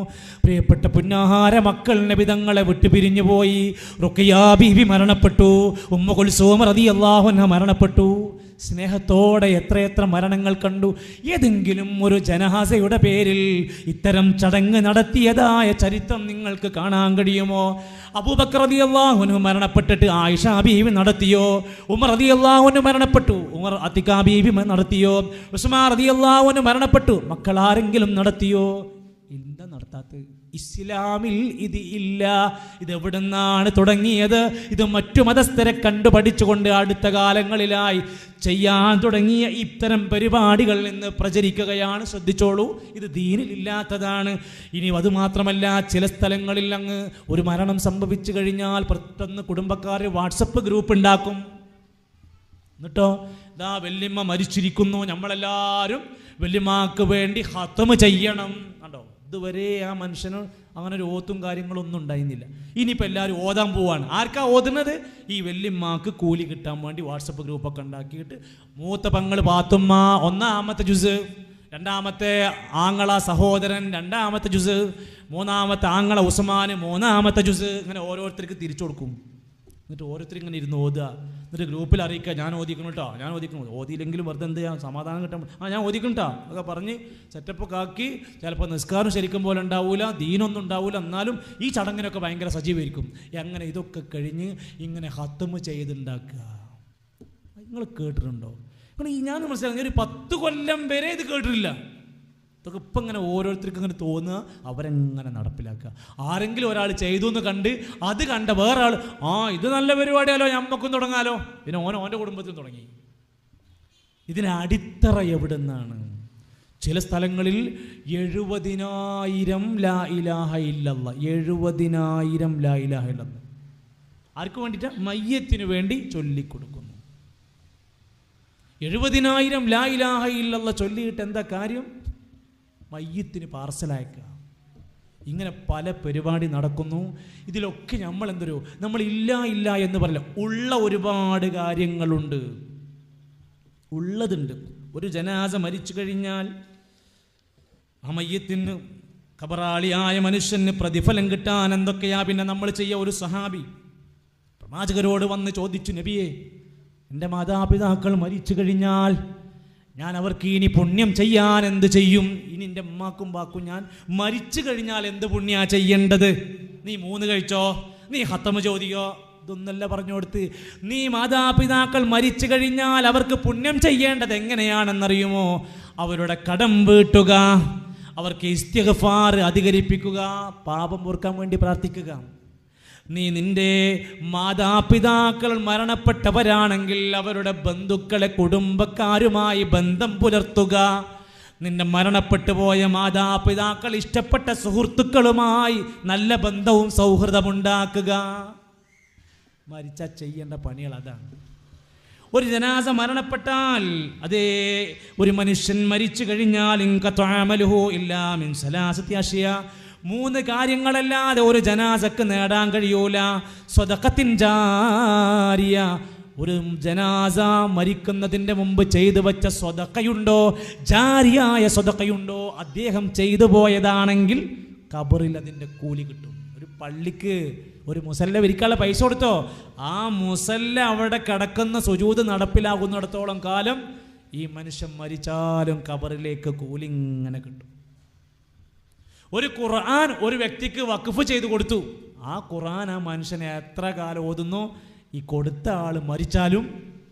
പ്രിയപ്പെട്ട പുന്നാഹാര മക്കൾ നബി തങ്ങളെ വിട്ടുപിരിഞ്ഞു പോയി. റുഖിയ ബീവി മരണപ്പെട്ടു. ഉമ്മു കുൽസൂം റളിയല്ലാഹു അൻഹ മരണപ്പെട്ടു. സ്നേഹത്തോടെ എത്രയെത്ര മരണങ്ങൾ കണ്ടു. ഏതെങ്കിലും ഒരു ജനാസയുടെ പേരിൽ ഇത്തരം ചടങ്ങ് നടത്തിയതായ ചരിത്രം നിങ്ങൾക്ക് കാണാൻ കഴിയുമോ? അബൂബക്കർ റളിയല്ലാഹു അൻഹു മരണപ്പെട്ടിട്ട് ആയിഷ ബീവി നടത്തിയോ? ഉമർ റളിയല്ലാഹു അൻഹു മരണപ്പെട്ടു, ഉമർ അത്തിഖ ബീവി നടത്തിയോ? ഉസ്മാൻ റളിയല്ലാഹു അൻഹു മരണപ്പെട്ടു, മക്കൾ ആരെങ്കിലും നടത്തിയോ? എന്താ നടത്താത്തത്? ഇസ്ലാമിൽ ഇത് ഇല്ല. ഇത് എവിടുന്നാണ് തുടങ്ങിയത്? ഇത് മറ്റു മതസ്ഥരെ കണ്ടുപഠിച്ചുകൊണ്ട് അടുത്ത കാലങ്ങളിലായി ചെയ്യാൻ തുടങ്ങിയ ഇത്തരം പരിപാടികളിൽ നിന്ന് പ്രചരിക്കുകയാണ്. ശ്രദ്ധിച്ചോളൂ, ഇത് ദീനിലില്ലാത്തതാണ്. ഇനി അതുമാത്രമല്ല, ചില സ്ഥലങ്ങളിൽ അങ്ങ് ഒരു മരണം സംഭവിച്ചു കഴിഞ്ഞാൽ പെട്ടെന്ന് കുടുംബക്കാർ വാട്സപ്പ് ഗ്രൂപ്പ് ഉണ്ടാക്കും. എന്നിട്ടോ ഇതാ വല്യമ്മ മരിച്ചിരിക്കുന്നു, നമ്മളെല്ലാവരും വല്യമ്മക്ക് വേണ്ടി ഖത്മ് ചെയ്യണം. കണ്ടോ, ഇതുവരെ ആ മനുഷ്യന് അങ്ങനെ ഒരു ഓത്തും കാര്യങ്ങളൊന്നും ഉണ്ടായിരുന്നില്ല. ഇനിയിപ്പോൾ എല്ലാവരും ഓതാൻ പോവാണ്. ആർക്കാ ഓതുന്നത്? ഈ വല്യമ്മക്ക് കൂലി കിട്ടാൻ വേണ്ടി വാട്സപ്പ് ഗ്രൂപ്പൊക്കെ ഉണ്ടാക്കിയിട്ട് മൂത്ത പെങ്ങൾ പാത്തുമ്മ 1-ാമത്തെ ജുസ്, രണ്ടാമത്തെ ആങ്ങള സഹോദരൻ രണ്ടാമത്തെ ജുസ്, മൂന്നാമത്തെ ആങ്ങള ഉസ്മാൻ മൂന്നാമത്തെ ജുസ്, ഇങ്ങനെ ഓരോരുത്തർക്ക് തിരിച്ചു കൊടുക്കും. എന്നിട്ട് ഓരോരുത്തർ ഇങ്ങനെ ഇരുന്ന് ഓതുക. എന്നിട്ട് ഗ്രൂപ്പിൽ അറിയിക്കുക, ഞാൻ ഓദിക്കണം കേട്ടോ, ഞാൻ ഓദിക്കണം. ഓതിയില്ലെങ്കിലും വെറുതെ എന്ത് ചെയ്യാം, സമാധാനം കിട്ടാൻ ഞാൻ ഓദിക്കണം കേട്ടോ എന്നൊക്കെ പറഞ്ഞ് സെറ്റപ്പൊക്കെ ആക്കി. ചിലപ്പോൾ നിസ്കാരം ശരിക്കും പോലെ ഉണ്ടാവില്ല, ദീനൊന്നും ഉണ്ടാവില്ല, എന്നാലും ഈ ചടങ്ങിനൊക്കെ ഭയങ്കര സജീവമായിരിക്കും. അങ്ങനെ ഇതൊക്കെ കഴിഞ്ഞ് ഇങ്ങനെ ഹത്തമ് ചെയ്തുണ്ടാക്കുക. നിങ്ങൾ കേട്ടിട്ടുണ്ടോ? ഞാൻ മനസ്സിലാക്കി ഒരു 10 കൊല്ലം വരെ ഇത് കേട്ടിട്ടില്ല. ഇതൊക്കെ ഇപ്പം ഇങ്ങനെ ഓരോരുത്തർക്കും ഇങ്ങനെ തോന്നുക, അവരെങ്ങനെ നടപ്പിലാക്കുക. ആരെങ്കിലും ഒരാൾ ചെയ്തു എന്ന് കണ്ട് അത് കണ്ട വേറെ ആൾ, ഇത് നല്ല പരിപാടിയാലോ, ഞമ്മക്കും തുടങ്ങാലോ. പിന്നെ ഓൻ്റെ കുടുംബത്തിൽ തുടങ്ങി. ഇതിന് അടിത്തറ എവിടെ നിന്നാണ്? ചില സ്ഥലങ്ങളിൽ 70,000 ലാ ഇലാഹ ഇല്ലല്ലാഹ്, 70,000 ലാ ഇലാഹ ഇല്ലല്ലാഹ് ആർക്ക് വേണ്ടിയിട്ടാ? മയ്യത്തിന് വേണ്ടി ചൊല്ലിക്കൊടുക്കുന്നു. 70,000 ലാ ഇലാഹ ഇല്ലല്ലാഹ് ചൊല്ലിയിട്ട് എന്താ കാര്യം? മയ്യത്തിന് പാർസലയക്കുക. ഇങ്ങനെ പല പരിപാടി നടക്കുന്നു. ഇതിലൊക്കെ നമ്മൾ ഇല്ല എന്ന് പറയില്ല, ഉള്ള ഒരുപാട് കാര്യങ്ങളുണ്ട്, ഉള്ളതുണ്ട്. ഒരു ജനാസ മരിച്ചു കഴിഞ്ഞാൽ ആ മയ്യത്തിന്, ഖബറാളിയായ മനുഷ്യന് പ്രതിഫലം കിട്ടാൻ എന്തൊക്കെയാ പിന്നെ നമ്മൾ ചെയ്യുക? ഒരു സഹാബി പ്രവാചകരോട് വന്ന് ചോദിച്ചു, നബിയെ, എൻ്റെ മാതാപിതാക്കൾ മരിച്ചു കഴിഞ്ഞാൽ ഞാൻ അവർക്ക് ഇനി പുണ്യം ചെയ്യാൻ എന്ത് ചെയ്യും? ഇനി എൻ്റെ ഉമ്മാക്കും ബാക്കും ഞാൻ മരിച്ചു കഴിഞ്ഞാൽ എന്ത് പുണ്യാ ചെയ്യേണ്ടത്? നീ 3 കഴിച്ചോ, നീ ഹത്തമ ചോദിക്കോ, ഇതൊന്നല്ല പറഞ്ഞു കൊടുത്ത്. നീ മാതാപിതാക്കൾ മരിച്ചു കഴിഞ്ഞാൽ അവർക്ക് പുണ്യം ചെയ്യേണ്ടത് എങ്ങനെയാണെന്നറിയുമോ? അവരുടെ കടം വീട്ടുക, അവർക്ക് ഇസ്തിഗ്ഫാർ അധികരിപ്പിക്കുക, പാപം പൊറുക്കാൻ വേണ്ടി പ്രാർത്ഥിക്കുക. നീ നിന്റെ മാതാപിതാക്കൾ മരണപ്പെട്ടവരാണെങ്കിൽ അവരുടെ ബന്ധുക്കളെ, കുടുംബക്കാരുമായി ബന്ധം പുലർത്തുക. നിന്റെ മരണപ്പെട്ടു പോയ മാതാപിതാക്കൾ ഇഷ്ടപ്പെട്ട സുഹൃത്തുക്കളുമായി നല്ല ബന്ധവും സൗഹൃദമുണ്ടാക്കുക. മരിച്ച ചെയ്യേണ്ട പണികൾ അതാണ്. ഒരു ജനാസ മരണപ്പെട്ടാൽ, അതേ ഒരു മനുഷ്യൻ മരിച്ചു കഴിഞ്ഞാൽ, ഇൻഖതഅമലുഹു ഇല്ലാ മിൻ സലാസത്തി അഷ്യാ, 3 കാര്യങ്ങളല്ലാതെ ഒരു ജനാസക്ക് നേടാൻ കഴിയൂല. സ്വദഖത്തിൻ ജാരിയ, ഒരു ജനാസ മരിക്കുന്നതിൻ്റെ മുമ്പ് ചെയ്തു വെച്ച സ്വദഖയുണ്ടോ, ജാരിയായ സ്വദഖയുണ്ടോ, അദ്ദേഹം ചെയ്തു പോയതാണെങ്കിൽ ഖബറിൽ അതിൻ്റെ കൂലി കിട്ടും. ഒരു പള്ളിക്ക് ഒരു മുസല്ല വിരിക്കാനുള്ള പൈസ കൊടുത്തോ, ആ മുസല്ല അവിടെ കിടക്കുന്ന സുജൂദ് നടപ്പിലാകുന്നിടത്തോളം കാലം ഈ മനുഷ്യൻ മരിച്ചാലും ഖബറിലേക്ക് കൂലി ഇങ്ങനെ കിട്ടും. ഒരു ഖുർആൻ ഒരു വ്യക്തിക്ക് വഖഫ് ചെയ്തു കൊടുത്തു, ആ ഖുർആൻ ആ മനുഷ്യനെ എത്ര കാലം ഓതുന്നോ, ഈ കൊടുത്ത ആൾ മരിച്ചാലും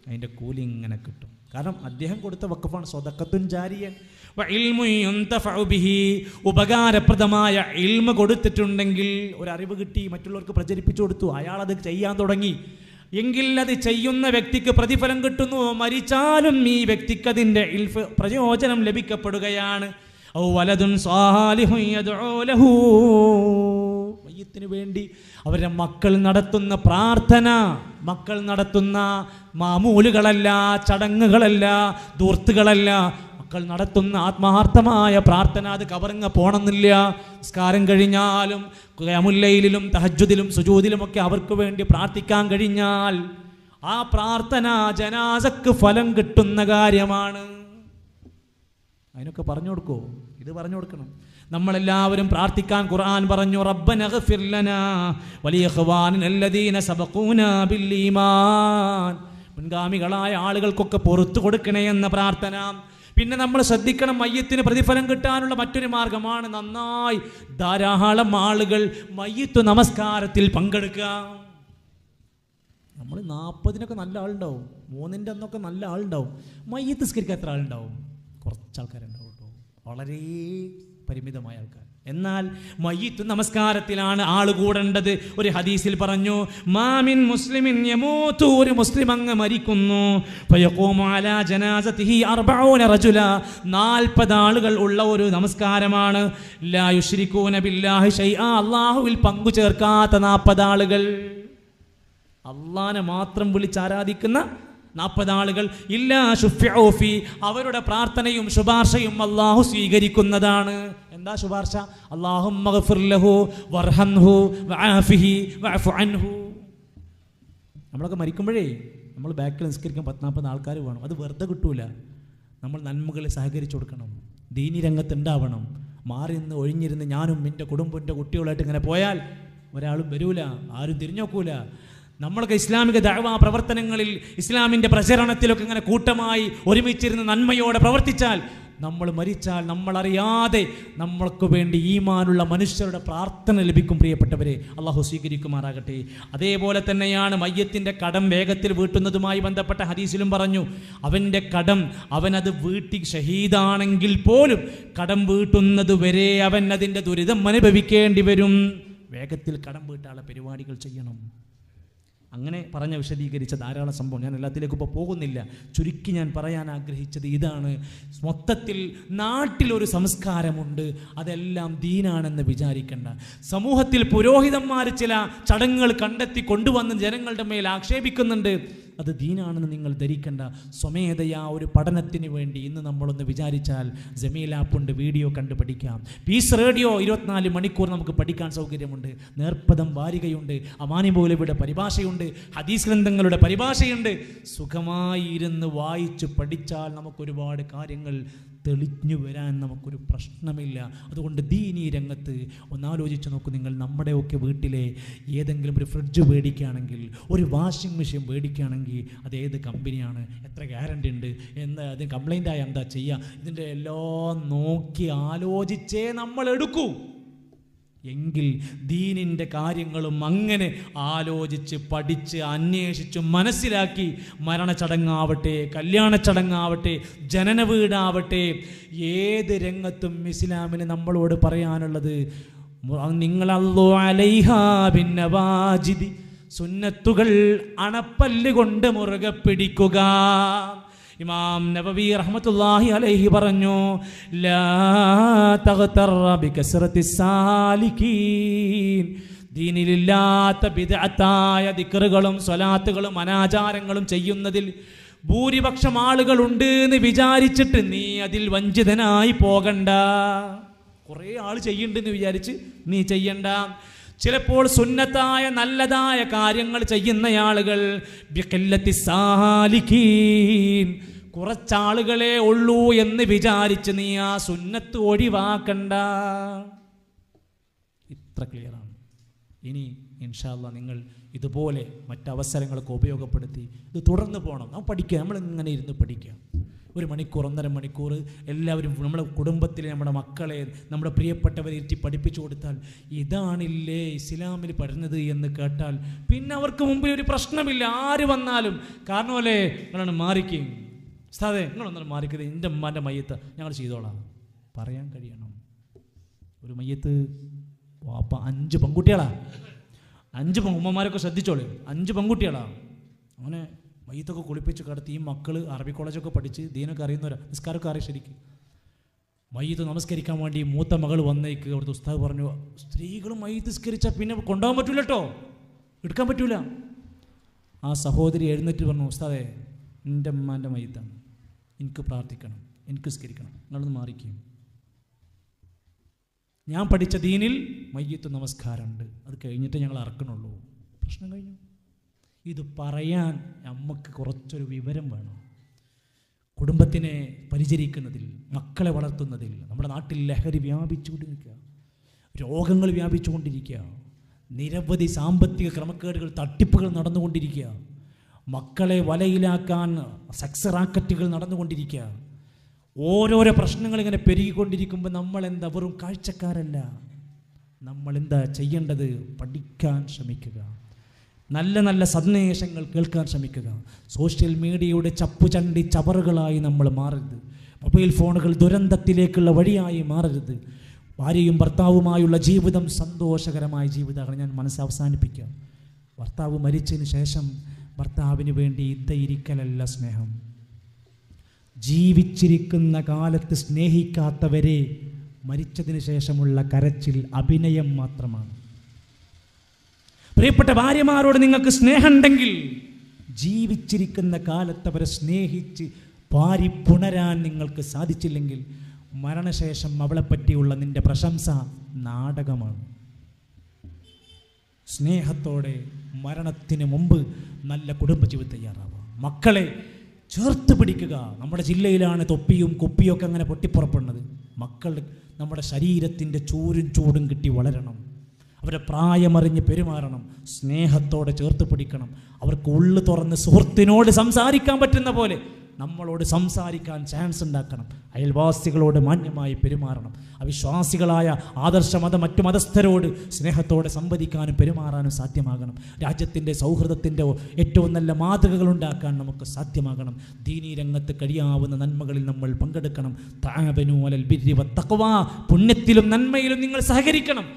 അതിൻ്റെ കൂലി ഇങ്ങനെ കിട്ടും. കാരണം അദ്ദേഹം കൊടുത്ത വഖഫാണ്. സ്വദഖത്തുൻ ജാരിയൻ വഇൽമുൻ യുൻതഫഉ ബിഹി, ഉപകാരപ്രദമായ ഇൽമ കൊടുത്തിട്ടുണ്ടെങ്കിൽ, ഒരു അറിവ് കിട്ടി, മറ്റുള്ളവർക്ക് പ്രചരിപ്പിച്ചു കൊടുത്തു, അയാളത് ചെയ്യാൻ തുടങ്ങി എങ്കിൽ അത് ചെയ്യുന്ന വ്യക്തിക്ക് പ്രതിഫലം കിട്ടുന്നു. മരിച്ചാലും ഈ വ്യക്തിക്ക് അതിൻ്റെ പ്രയോജനം ലഭിക്കപ്പെടുകയാണ്. വലതുൻ സാലിഹുൻ യദ്ഉ ലഹു, മയ്യിത്തിന് വേണ്ടി അവരുടെ മക്കൾ നടത്തുന്ന പ്രാർത്ഥന, മക്കൾ നടത്തുന്ന മാമൂലുകളല്ല, ചടങ്ങുകളല്ല, ദൂർത്തുകളല്ല, മക്കൾ നടത്തുന്ന ആത്മാർത്ഥമായ പ്രാർത്ഥന. അത് കബറിങ്ങ പോണമെന്നില്ല. നിസ്കാരം കഴിഞ്ഞാലും ഖിയാമുൽ ലൈലിലും തഹജ്ജുദിലും സുജൂദിലുമൊക്കെ അവർക്ക് വേണ്ടി പ്രാർത്ഥിക്കാൻ കഴിഞ്ഞാൽ ആ പ്രാർത്ഥന ജനാസക്ക് ഫലം കിട്ടുന്ന കാര്യമാണ്. അതിനൊക്കെ പറഞ്ഞു കൊടുക്കോ? ഇത് പറഞ്ഞു കൊടുക്കണം. നമ്മളെല്ലാവരും പ്രാർത്ഥിക്കാൻ ഖുർആൻ പറഞ്ഞു, റബ്ബന ഗ്ഫിർ ലനാ വലിഇഖ്വാനിനല്ലദീന സബഖൂനാ ബിൽ ഈമാൻ, മുൻഗാമികളായ ആളുകൾക്കൊക്കെ പുറത്തു കൊടുക്കണേ എന്ന പ്രാർത്ഥന. പിന്നെ നമ്മൾ ശ്രദ്ധിക്കണം, മയ്യത്തിന് പ്രതിഫലം കിട്ടാനുള്ള മറ്റൊരു മാർഗമാണ് നന്നായി ധാരാളം ആളുകൾ മയ്യത്ത് നമസ്കാരത്തിൽ പങ്കെടുക്കുക. നമ്മൾ 40-നൊക്കെ നല്ല ആളുണ്ടാവും, 3-ന്റെ അന്നൊക്കെ നല്ല ആളുണ്ടാവും. മയ്യത്ത് നിസ്കരിക്കാൻ എത്ര ആളുണ്ടാവും? കുറച്ച് ആൾക്കാരുണ്ടാവും കേട്ടോ, വളരെ പരിമിതമായ ആൾക്കാർ. എന്നാൽ മയ്യിത്ത് നമസ്കാരത്തിലാണ് ആൾ കൂടേണ്ടത്. ഒരു ഹദീസിൽ പറഞ്ഞു, മാമിൻ മുസ്ലിമിൻ യമൂതു, ഒരു മുസ്ലിം അങ്ങ് മരിക്കുന്നു, ഫയഖൂമു അലാ ജനാസതിഹി 40 റജുല, 40 ആളുകൾ ഉള്ള ഒരു നമസ്കാരമാണ്. ലാ യുശ്രികൂന ബില്ലാഹി ശൈആ, അല്ലാഹുവിൽ പങ്കു ചേർക്കാത്ത 40 ആളുകൾ, അല്ലാഹനെ മാത്രം വിളിച്ചാരാധിക്കുന്ന 40 ആളുകൾ. ഇല്ലാ ശുഫിഉ ഫീ, അവരുടെ പ്രാർത്ഥനയും ശുപാർശയും അല്ലാഹു സ്വീകരിക്കുന്നതാണ്. എന്താ ശുപാർശ? അല്ലാഹുമ്മ ഗ്ഫിർ ലഹു വർഹംഹു വആഫിഹി വഅഫു അൻഹു. നമ്മളൊക്കെ മരിക്കുമ്പോഴേ നമ്മൾ ബാക്കിൽ നിസ്കരിക്കാൻ 10-40 ആൾക്കാർ വേണം. അത് വെറുതെ കിട്ടൂല. നമ്മൾ നന്മകളെ സഹകരിച്ചു കൊടുക്കണം. ദീനി രംഗത്തുണ്ടാവണം. മാറി നിന്ന് ഒഴിഞ്ഞിരുന്ന് ഞാനും എൻ്റെ കുടുംബം എൻ്റെ കുട്ടികളായിട്ട് ഇങ്ങനെ പോയാൽ ഒരാളും വരൂല, ആരും തിരിഞ്ഞു നോക്കൂല. നമ്മളൊക്കെ ഇസ്ലാമിക ദഅ്വാ പ്രവർത്തനങ്ങളിൽ ഇസ്ലാമിൻ്റെ പ്രചരണത്തിലൊക്കെ ഇങ്ങനെ കൂട്ടമായി ഒരുമിച്ചിരുന്ന് നന്മയോടെ പ്രവർത്തിച്ചാൽ നമ്മൾ മരിച്ചാൽ നമ്മളറിയാതെ നമ്മൾക്ക് വേണ്ടി ഈമാനുള്ള മനുഷ്യരുടെ പ്രാർത്ഥന ലഭിക്കും. പ്രിയപ്പെട്ടവരെ, അള്ളാഹു സ്വീകരിക്കുമാറാകട്ടെ. അതേപോലെ തന്നെയാണ് മയ്യത്തിൻ്റെ കടം വേഗത്തിൽ വീട്ടുന്നതുമായി ബന്ധപ്പെട്ട ഹദീസിലും പറഞ്ഞു, അവൻ്റെ കടം അവനത് വീട്ടി ഷഹീദാണെങ്കിൽ പോലും കടം വീട്ടുന്നത് വരെ അവൻ അതിൻ്റെ ദുരിതം അനുഭവിക്കേണ്ടി വരും. വേഗത്തിൽ കടം വീട്ടാനുള്ള പരിപാടികൾ ചെയ്യണം. അങ്ങനെ പറഞ്ഞ വിശദീകരിച്ച ധാരാളം സംഭവം, ഞാൻ എല്ലാത്തിലേക്കും ഇപ്പോൾ പോകുന്നില്ല. ചുരുക്കി ഞാൻ പറയാൻ ആഗ്രഹിച്ചത് ഇതാണ്. മൊത്തത്തിൽ നാട്ടിലൊരു സംസ്കാരമുണ്ട്, അതെല്ലാം ദീനാണെന്ന് വിചാരിക്കേണ്ട. സമൂഹത്തിൽ പുരോഹിതന്മാർ ചില ചടങ്ങുകൾ കണ്ടെത്തി കൊണ്ടുവന്ന് ജനങ്ങളുടെ മേൽ ആക്ഷേപിക്കുന്നുണ്ട്, അത് ദീനാണെന്ന് നിങ്ങൾ ധരിക്കേണ്ട. സ്വമേധയാ ഒരു പഠനത്തിന് വേണ്ടി ഇന്ന് നമ്മളൊന്ന് വിചാരിച്ചാൽ ജമീൽ ആപ്പുണ്ട്, വീഡിയോ കണ്ട് പഠിക്കാം. പീസ് റേഡിയോ 24 മണിക്കൂർ നമുക്ക് പഠിക്കാൻ സൗകര്യമുണ്ട്. നേർപ്പദം വാരികയുണ്ട്, അമാനി മൗലവിയുടെ പരിഭാഷയുണ്ട്, ഹദീസ് ഗ്രന്ഥങ്ങളുടെ പരിഭാഷയുണ്ട്. സുഖമായി ഇരുന്ന് വായിച്ച് പഠിച്ചാൽ നമുക്കൊരുപാട് കാര്യങ്ങൾ തെളിഞ്ഞു വരാൻ നമുക്കൊരു പ്രശ്നമില്ല. അതുകൊണ്ട് ദീനീ രംഗത്ത് ഒന്നാലോചിച്ച് നോക്കൂ. നിങ്ങൾ നമ്മുടെയൊക്കെ വീട്ടിലെ ഏതെങ്കിലും ഒരു ഫ്രിഡ്ജ് മേടിക്കുകയാണെങ്കിൽ, ഒരു വാഷിംഗ് മെഷീൻ മേടിക്കുകയാണെങ്കിൽ അതേത് കമ്പനിയാണ്, എത്ര ഗ്യാരണ്ടി ഉണ്ട്, എന്താ അത് കംപ്ലൈൻ്റ് ആയ എന്താ ചെയ്യുക, ഇതിൻ്റെ എല്ലാം നോക്കി ആലോചിച്ചേ നമ്മൾ എടുക്കൂ. എങ്കിൽ ദീനിൻ്റെ കാര്യങ്ങളും അങ്ങനെ ആലോചിച്ച് പഠിച്ച് അന്വേഷിച്ച് മനസ്സിലാക്കി, മരണച്ചടങ്ങാവട്ടെ, കല്യാണ ചടങ്ങാവട്ടെ, ജനന വീടാവട്ടെ, ഏത് രംഗത്തും ഇസ്ലാമിന് നമ്മളോട് പറയാനുള്ളത് നിങ്ങളല്ലോ അലൈഹാ ബിന്നവാജിദി, സുന്നത്തുകൾ അണപ്പല്ല് കൊണ്ട് മുറുകെ പിടിക്കുക. ഇമാം നബവി റഹ്മത്തുള്ളാഹി അലൈഹി പറഞ്ഞു, ലാ തഗ്തറ ബികസ്റത്തി സാലികീൻ, ദീനിലില്ലാത്ത ബിദ്അത്തായ ദിക്റുകളും സ്വലാത്തുകളും അനാചാരങ്ങളും ചെയ്യുന്നതിൽ ഭൂരിപക്ഷം ആളുകളുണ്ട് എന്ന് വിചാരിച്ചിട്ട് നീ അതിൽ വഞ്ചിതനായി പോകണ്ട. കുറേ ആൾ ചെയ്യുന്നുണ്ടെന്ന് വിചാരിച്ച് നീ ചെയ്യണ്ട. ചിലപ്പോൾ സുന്നത്തായ നല്ലതായ കാര്യങ്ങൾ ചെയ്യുന്ന ആളുകൾ ബിഖില്ലത്തി സാലികീൻ, കുറച്ചാളുകളെ ഉള്ളൂ എന്ന് വിചാരിച്ച് നീ ആ സുന്നത്ത് ഒഴിവാക്കണ്ട. ഇത്ര ക്ലിയറാണ്. ഇനി ഇൻഷാ അല്ലാഹ് നിങ്ങൾ ഇതുപോലെ മറ്റവസരങ്ങളൊക്കെ ഉപയോഗപ്പെടുത്തി ഇത് തുടർന്ന് പോകണം. നാം പഠിക്കുക, നമ്മളിങ്ങനെ ഇരുന്ന് പഠിക്കുക. 1 മണിക്കൂർ 1.5 മണിക്കൂർ എല്ലാവരും നമ്മുടെ കുടുംബത്തിലെ നമ്മുടെ മക്കളെ നമ്മുടെ പ്രിയപ്പെട്ടവരെ ഇരുത്തി പഠിപ്പിച്ചു കൊടുത്താൽ ഇതാണില്ലേ ഇസ്ലാമിൽ പറയുന്നത് എന്ന് കേട്ടാൽ പിന്നെ അവർക്ക് മുമ്പിൽ ഒരു പ്രശ്നമില്ല, ആര് വന്നാലും. കാരണം അല്ലേ, നിങ്ങളാണ് മാറിക്കും സാധേ, നിങ്ങളൊന്നും മാറിക്കത്, എൻ്റെ ഉമ്മാൻ്റെ മയ്യത്ത് ഞങ്ങൾ ചെയ്തോളാം പറയാൻ കഴിയണം. ഒരു മയ്യത്ത് 5 പെൺകുട്ടികളാ, 5 ഉമ്മമാരൊക്കെ ശ്രദ്ധിച്ചോളൂ, 5 പെൺകുട്ടികളാ. അങ്ങനെ മയ്യത്തൊക്കെ കുളിപ്പിച്ച് കിടത്തി. ഈ മക്കൾ അറബി കോളേജൊക്കെ പഠിച്ച് ദീനൊക്കെ അറിയുന്നവരാ, നിസ്കാരമൊക്കെ അറിയാം ശരിക്കും. മയ്യത്ത് നമസ്കരിക്കാൻ വേണ്ടി മൂത്ത മകൾ വന്നേക്ക് അവിടുത്തെ ഉസ്താദ് പറഞ്ഞു, സ്ത്രീകൾ മയ്യത്ത് നിസ്കരിച്ചാൽ പിന്നെ കൊണ്ടുപോകാൻ പറ്റൂല കേട്ടോ, എടുക്കാൻ പറ്റൂല. ആ സഹോദരി എഴുന്നേറ്റ് പറഞ്ഞു, ഉസ്താദേ എൻ്റെ ഉമ്മാൻ്റെ മയ്യത്താണ്, എനിക്ക് പ്രാർത്ഥിക്കണം, എനിക്ക് നിസ്കരിക്കണം, നിങ്ങളൊന്ന് മാറിക്കും. ഞാൻ പഠിച്ച ദീനിൽ മയ്യത്ത് നമസ്കാരമുണ്ട്, അത് കഴിഞ്ഞിട്ട് ഞങ്ങൾ അറക്കണുള്ളൂ. പ്രശ്നം കഴിഞ്ഞു. ഇത് പറയാൻ നമുക്ക് കുറച്ചൊരു വിവരം വേണം. കുടുംബത്തിനെ പരിചരിക്കുന്നതിൽ, മക്കളെ വളർത്തുന്നതിൽ നമ്മുടെ നാട്ടിൽ ലഹരി വ്യാപിച്ചുകൊണ്ടിരിക്കുക, രോഗങ്ങൾ വ്യാപിച്ചുകൊണ്ടിരിക്കുക, നിരവധി സാമ്പത്തിക ക്രമക്കേടുകൾ, തട്ടിപ്പുകൾ നടന്നുകൊണ്ടിരിക്കുക, മക്കളെ വലയിലാക്കാൻ സെക്സ് റാക്കറ്റുകൾ നടന്നുകൊണ്ടിരിക്കുക. ഓരോരോ പ്രശ്നങ്ങൾ ഇങ്ങനെ പെരുകിക്കൊണ്ടിരിക്കുമ്പോൾ നമ്മളെന്താ വെറും കാഴ്ചക്കാരല്ല. നമ്മളെന്താ ചെയ്യേണ്ടത്? പഠിക്കാൻ ശ്രമിക്കുക, നല്ല നല്ല സന്ദേശങ്ങൾ കേൾക്കാൻ ശ്രമിക്കുക. സോഷ്യൽ മീഡിയയുടെ ചപ്പുചണ്ടി ചവറുകളായി നമ്മൾ മാറരുത്. മൊബൈൽ ഫോണുകൾ ദുരന്തത്തിലേക്കുള്ള വഴിയായി മാറരുത്. ഭാര്യയും ഭർത്താവുമായുള്ള ജീവിതം സന്തോഷകരമായ ജീവിതമാണ്. ഞാൻ മനസ്സ് അവസാനിപ്പിക്കാം. ഭർത്താവ് മരിച്ചതിന് ശേഷം ഭർത്താവിന് വേണ്ടി ഇരിക്കലല്ല സ്നേഹം. ജീവിച്ചിരിക്കുന്ന കാലത്ത് സ്നേഹിക്കാത്തവരെ മരിച്ചതിന് ശേഷമുള്ള കരച്ചിൽ അഭിനയം മാത്രമാണ്. പ്രിയപ്പെട്ട ഭാര്യമാരോട് നിങ്ങൾക്ക് സ്നേഹമുണ്ടെങ്കിൽ ജീവിച്ചിരിക്കുന്ന കാലത്ത് അവരെ സ്നേഹിച്ച് പാരി പുണരാൻ നിങ്ങൾക്ക് സാധിച്ചില്ലെങ്കിൽ മരണശേഷം അവളെപ്പറ്റിയുള്ള നിന്റെ പ്രശംസ നാടകമാണ്. സ്നേഹത്തോടെ മരണത്തിന് മുമ്പ് നല്ല കുടുംബജീവിതം തയ്യാറാവുക. മക്കളെ ചേർത്ത് പിടിക്കുക. നമ്മുടെ ജില്ലയിലാണ് തൊപ്പിയും കുപ്പിയും ഒക്കെ അങ്ങനെ പൊട്ടിപ്പുറപ്പെടുന്നത്. മക്കൾ നമ്മുടെ ശരീരത്തിൻ്റെ ചൂടും കിട്ടി വളരണം. അവരെ പ്രായമറിഞ്ഞ് പെരുമാറണം, സ്നേഹത്തോടെ ചേർത്ത് പിടിക്കണം. അവർക്ക് ഉള്ളു തുറന്ന് സുഹൃത്തിനോട് സംസാരിക്കാൻ പറ്റുന്ന പോലെ നമ്മളോട് സംസാരിക്കാൻ ചാൻസ് ഉണ്ടാക്കണം. അയൽവാസികളോട് മാന്യമായി പെരുമാറണം. അവിശ്വാസികളായ മറ്റു മതസ്ഥരോട് സ്നേഹത്തോടെ സംവദിക്കാനും പെരുമാറാനും സാധ്യമാകണം. രാജ്യത്തിൻ്റെ സൗഹൃദത്തിൻ്റെ ഏറ്റവും നല്ല മാതൃകകൾ ഉണ്ടാക്കാൻ നമുക്ക് സാധ്യമാകണം. ദീനീ രംഗത്ത് കഴിയാവുന്ന നന്മകളിൽ നമ്മൾ പങ്കെടുക്കണം. തആവനൂ അലൽ ബിർരി വത്തഖ്വാ, പുണ്യത്തിലും നന്മയിലും നിങ്ങൾ സഹകരിക്കണം.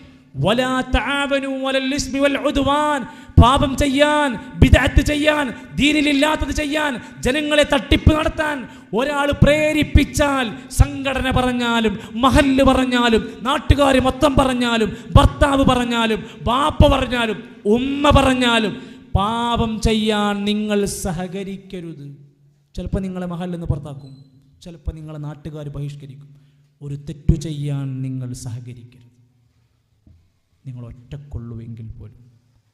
വലാ തആവനൂ അലൽ ഇസ്മി വൽ ഉദ്വാൻ, പാപം ചെയ്യാൻ, ബിദ്അത്ത് ചെയ്യാൻ, ദീനിലില്ലാത്തത് ചെയ്യാൻ, ജനങ്ങളെ തട്ടിപ്പ് നടത്താൻ ഒരാൾ പ്രേരിപ്പിച്ചാൽ, സംഘടന പറഞ്ഞാലും മഹല്ല് പറഞ്ഞാലും നാട്ടുകാർ മൊത്തം പറഞ്ഞാലും ഭർത്താവ് പറഞ്ഞാലും ബാപ്പ പറഞ്ഞാലും ഉമ്മ പറഞ്ഞാലും പാപം ചെയ്യാൻ നിങ്ങൾ സഹകരിക്കരുത്. ചിലപ്പോൾ നിങ്ങളെ മഹല്ലിൽ നിന്ന് പുറത്താക്കും, ചിലപ്പോൾ നിങ്ങളെ നാട്ടുകാർ ബഹിഷ്കരിക്കും. ഒരു തെറ്റു ചെയ്യാൻ നിങ്ങൾ സഹകരിക്കരുത്. നിങ്ങൾ ഒറ്റക്കൊള്ളുവെങ്കിൽ പോലും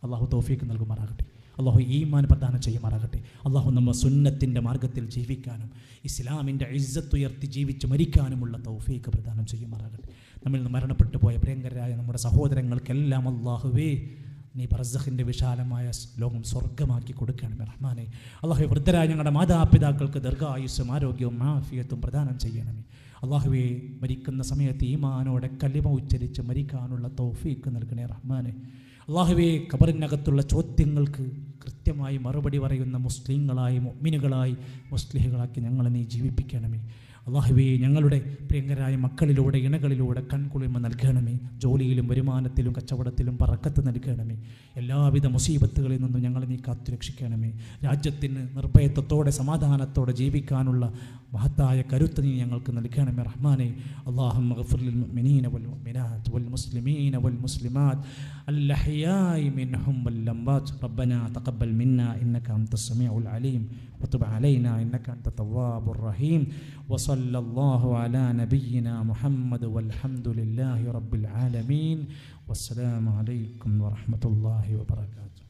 അള്ളാഹു തൗഫീഖ് നൽകുമാറാകട്ടെ. അള്ളാഹു ഈമാൻ പ്രദാനം ചെയ്യുമാറാകട്ടെ. അള്ളാഹു നമ്മ സുന്നത്തിൻ്റെ മാർഗത്തിൽ ജീവിക്കാനും ഇസ്ലാമിൻ്റെ ഇസ്സത്ത് ഉയർത്തി ജീവിച്ച് മരിക്കാനുമുള്ള തൗഫീഖ് പ്രദാനം ചെയ്യുമാറാകട്ടെ. നമ്മിൽ നിന്ന് മരണപ്പെട്ടു പോയ പ്രിയങ്കരായ നമ്മുടെ സഹോദരങ്ങൾക്കെല്ലാം അള്ളാഹുവേ നീ ബർസഖിൻ്റെ വിശാലമായ ലോകം സ്വർഗമാക്കി കൊടുക്കണം റഹ്മാനെ. അള്ളാഹു വൃദ്ധരായ ഞങ്ങളുടെ മാതാപിതാക്കൾക്ക് ദീർഘായുസ്സും ആരോഗ്യവും ആഫിയത്തും പ്രദാനം ചെയ്യണമേ. അള്ളാഹുവേ മരിക്കുന്ന സമയത്ത് ഈമാനോടെ കലിമ ഉച്ചരിച്ച് മരിക്കാനുള്ള തൗഫീഖ് നൽകണേ റഹ്മാനെ. അള്ളാഹുവേ ഖബറിനകത്തുള്ള ചോദ്യങ്ങൾക്ക് കൃത്യമായി മറുപടി പറയുന്ന മുസ്ലിങ്ങളായി മുഅ്മിനുകളായി മുസ്ലിഹുകളാക്കി ഞങ്ങളെ നീ ജീവിപ്പിക്കണമേ. അള്ളാഹുവേ ഞങ്ങളുടെ പ്രിയങ്കരായ മക്കളിലൂടെ ഇണകളിലൂടെ കൺകുളിമ നൽകണമേ. ജോലിയിലും വരുമാനത്തിലും കച്ചവടത്തിലും ബറക്കത്ത് നൽകണമേ. എല്ലാവിധ മുസീബത്തുകളിൽ നിന്നും ഞങ്ങളെ നീ കാത്തുരക്ഷിക്കണമേ. രാജ്യത്തിന് നിർഭയത്വത്തോടെ സമാധാനത്തോടെ ജീവിക്കാനുള്ള മഹത്തായ കരുത്ത് നീ ഞങ്ങൾക്ക് നൽകണമേ റഹ്മാനെ. അല്ലാഹുമ്മ ഗ്ഫിർ ലിൽ മുഅ്മിനീന വൽ മുഅ്മിനാത്ത് വൽ മുസ്ലിമീന വൽ മുസ്ലിമാത്ത് അൽഅഹ്യാഇ മിൻഹും വൽ അംവാത്ത്. റബ്ബനാ തഖബ്ബൽ മിന്നാ ഇന്നക അൻതസ് സമീഉൽ അലീം വതുബ് അലൈനാ ഇന്നക അൻത തവ്വാബുർ റഹീം. വസല്ലല്ലാഹു അലാ നബിയ്യിനാ മുഹമ്മദ് വൽഹംദുലില്ലാഹി റബ്ബിൽ ആലമീൻ. വസ്സലാമു അലൈക്കും വറഹ്മത്തുള്ളാഹി വബറകാതുഹു.